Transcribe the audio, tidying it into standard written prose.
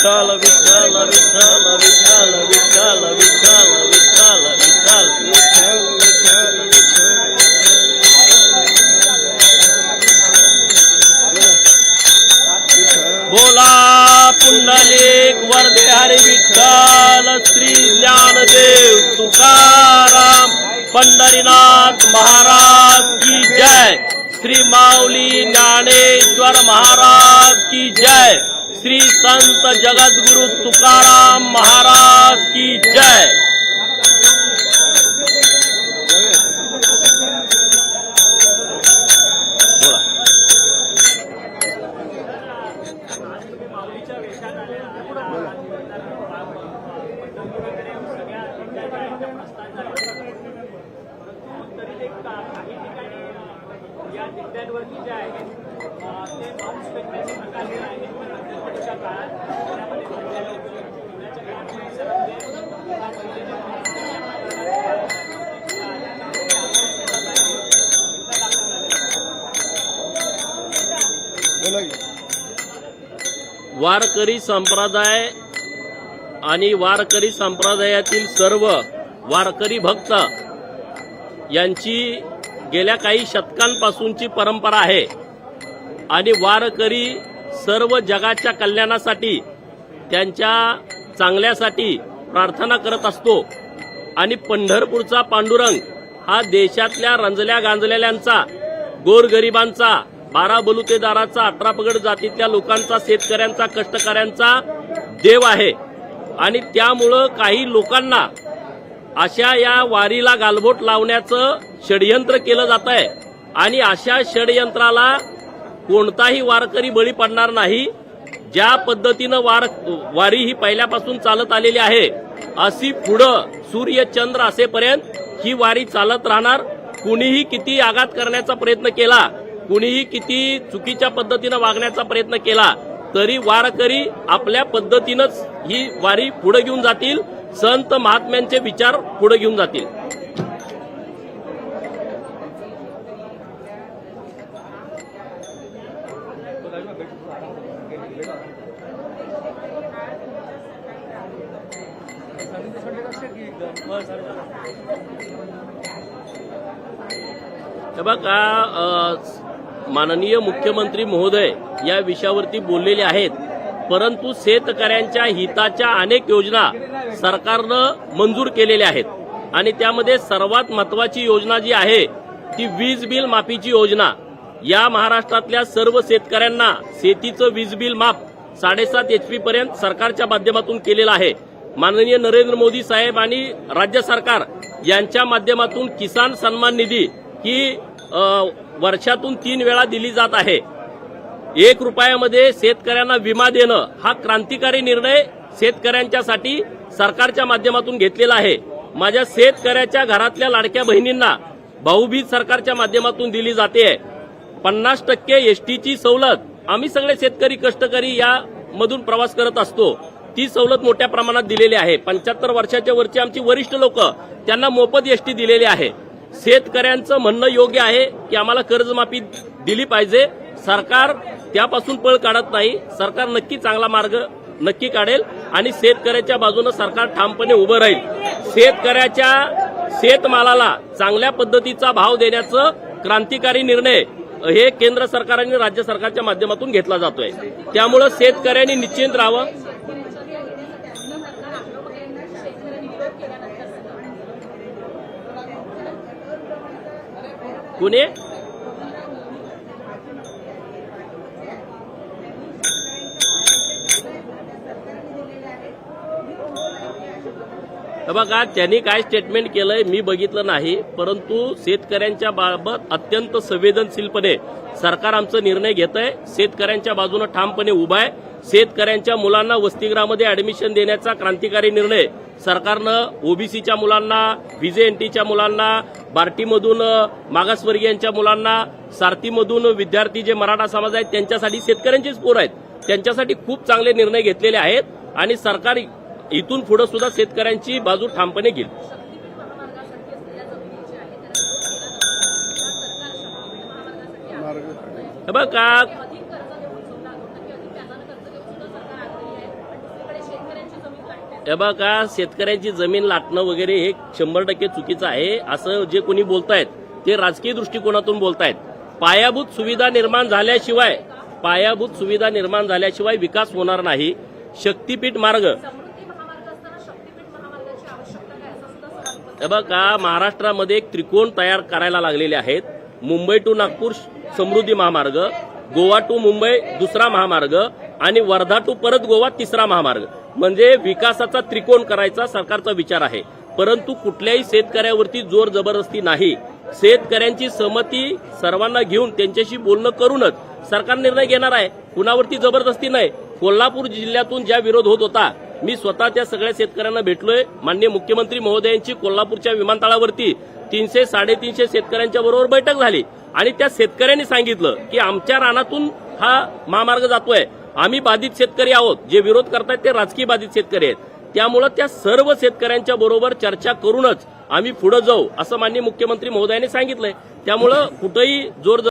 विठ्ठल विठ्ठल विठ्ठल विठ्ठल विठ्ठल विठ्ठल विठ्ठल विठ्ठल बोला पुंडलिक वरदे हरी विठ्ठल श्री ज्ञानदेव तुकाराम पंढरीनाथ महाराज की जय। श्री माऊली ज्ञानेश्वर महाराज की जय। श्री संत जगद्गुरु तुकाराम महाराज की जय। या दिंड्यांवरती जे आहे ते माणूस फेकण्याचे प्रकार जे आहेत पुढच्या काळात त्यामध्ये घडलेल्या उपयोगाच्या वारकरी संप्रदाय आणि वारकरी संप्रदायातील सर्व वारकरी भक्त यांची गेल्या काही शतकांपासूनची परंपरा आहे आणि वारकरी सर्व जगाच्या कल्याणासाठी त्यांच्या चांगल्यासाठी प्रार्थना करत असतो आणि पंढरपूरचा पांडुरंग हा देशातल्या रंजल्या गांजलेल्यांचा, गोरगरिबांचा, 12 बलुतेदाराचा, 18 पगड जातीतल्या लोकांचा, शेतकऱ्यांचा, कष्टकऱ्यांचा देव आहे आणि त्यामुळं काही लोकांना अशा या वारीला गालबोट लावण्याचं षडयंत्र केलं जात आहे आणि अशा षडयंत्राला कोणताही वारकरी बळी पडणार नाही। ज्या पद्धतीनं वारी ही पहिल्यापासून चालत आलेली आहे अशी पुढं सूर्य चंद्र असेपर्यंत ही वारी चालत राहणार। कुणीही किती आघात करण्याचा प्रयत्न केला, कुणीही किती चुकीच्या पद्धतीनं वागण्याचा प्रयत्न केला तरी वारकरी आपल्या पद्धतीनंच ही वारी पुढे घेऊन जातील, संत महात्म्यांचे विचार पुढे घेऊन जातील। बघा, माननीय मुख्यमंत्री महोदय या विषयावरती बोललेले आहेत, परंतु शेतकऱ्यांच्या हिताच्या अनेक योजना सरकारनं मंजूर केलेल्या आहेत आणि त्यामध्ये सर्वात महत्वाची योजना जी आहे ती वीज बिल माफीची योजना। या महाराष्ट्रातल्या सर्व शेतकऱ्यांना शेतीचं वीज बिल माफ 7.5 HP पर्यंत सरकारच्या माध्यमातून केलेलं आहे। माननीय नरेंद्र मोदी साहेब आणि राज्य सरकार यांच्या माध्यमातून किसान सन्मान निधी ही वर्षातून 3 वेळा दिली जात आहे। 1 रुपयामध्ये शेतकऱ्यांना विमा देणं हा क्रांतिकारी निर्णय शेतकऱ्यांच्यासाठी सरकारच्या माध्यमातून घेतलेला आहे। माझ्या शेतकऱ्याच्या घरातल्या लाडक्या बहिणींना भाऊबीज सरकारच्या माध्यमातून दिली जाते। 50% एसटीची सवलत आम्ही सगळे शेतकरी कष्टकरी या मधून प्रवास करत असतो, ती सवलत मोठ्या प्रमाणात दिलेली आहे। 75 वर्षाच्या वरची आमची वरिष्ठ लोक त्यांना मोफत एसटी दिलेली आहे। शेतकऱ्यांचं म्हणणं योग्य आहे की आम्हाला कर्जमाफी दिली पाहिजे, सरकार त्यापासून पळ काढत नाही। सरकार नक्की चांगला मार्ग नक्की काढेल आणि शेतकऱ्याच्या बाजूने सरकार ठामपणे उभं राहील। शेतकऱ्याच्या शेतमालाला चांगल्या पद्धतीचा भाव देण्याचं क्रांतिकारी निर्णय हे केंद्र सरकार आणि राज्य सरकारच्या माध्यमातून घेतला जातोय, त्यामुळे शेतकऱ्यांनी निश्चिंत राहावं। कुणी बघा, त्यांनी काय स्टेटमेंट केलंय मी बघितलं नाही, परंतु शेतकऱ्यांच्या बाबत अत्यंत संवेदनशीलपणे सरकार आमचा निर्णय घेतंय, शेतकऱ्यांच्या बाजूने ठामपणे उभा आहे। शेतकऱ्यांच्या मुलांना वसतिगृहामध्ये ऍडमिशन देण्याचा क्रांतिकारी निर्णय सरकारनं ओबीसीच्या मुलांना, व्हीजेएनटीच्या मुलांना, बार्टीमधून मागासवर्गीयांच्या मुलांना, सारथीमधून विद्यार्थी जे मराठा समाज आहेत त्यांच्यासाठी शेतकऱ्यांचीच पोरं आहेत, त्यांच्यासाठी खूप चांगले निर्णय घेतलेले आहेत आणि सरकार इथून पुढे सुद्धा शेतकऱ्यांची बाजू ठामपणे घेईल। बघा, हे बघा, शेतकऱ्यांची जमीन लाटणं वगैरे हे 100% चुकीचं आहे. असं जे कोणी बोलतायत ते राजकीय दृष्टिकोनातून बोलतायत. पायाभूत सुविधा निर्माण झाल्याशिवाय विकास होणार नाही. शक्तीपीठ मार्ग, समृद्धी महामार्ग असताना शक्तीपीठ महामार्गाची आवश्यकता काय असं सुद्धा सवाल हे बघा, महाराष्ट्रामध्ये एक त्रिकोण तयार करायला लागलेले आहेत. मुंबई टू नागपूर समृद्धी महामार्ग, गोवा टू मुंबई दुसरा महामार्ग आणि वर्धा टू परत गोवा तिसरा महामार्ग, म्हणजे विकासाचा त्रिकोण करायचा सरकारचा विचार आहे. परंतु कुठल्याही शेतकऱ्यावरती जोर जबरदस्ती नाही. शेतकऱ्यांची सहमती सर्वांना घेऊन त्यांच्याशी बोलणं करूनच सरकार निर्णय घेणार आहे. कुणावरती जबरदस्ती नाही. कोल्हापूर जिल्ह्यातून ज्या विरोध होत होता, मी स्वतः त्या सगळ्या शेतकऱ्यांना भेटलोय. माननीय मुख्यमंत्री महोदयांची कोल्हापूरच्या विमानतळावरती 300-350 शेतकऱ्यांच्या बरोबर बैठक झाली आणि त्या शेतकऱ्यांनी सांगितलं की आमच्या रानातून हा महामार्ग जातोय, आम्ही बाधित शेतकरी आहोत. जे विरोध करतायत ते राजकीय बाधित शेतकरी आहेत. त्यामुळे त्या सर्व शेतकऱ्यांच्या बरोबर चर्चा करूनच आम्ही पुढे जाऊ असं माननीय मुख्यमंत्री महोदयांनी सांगितलंय. त्यामुळे कुठेही जोर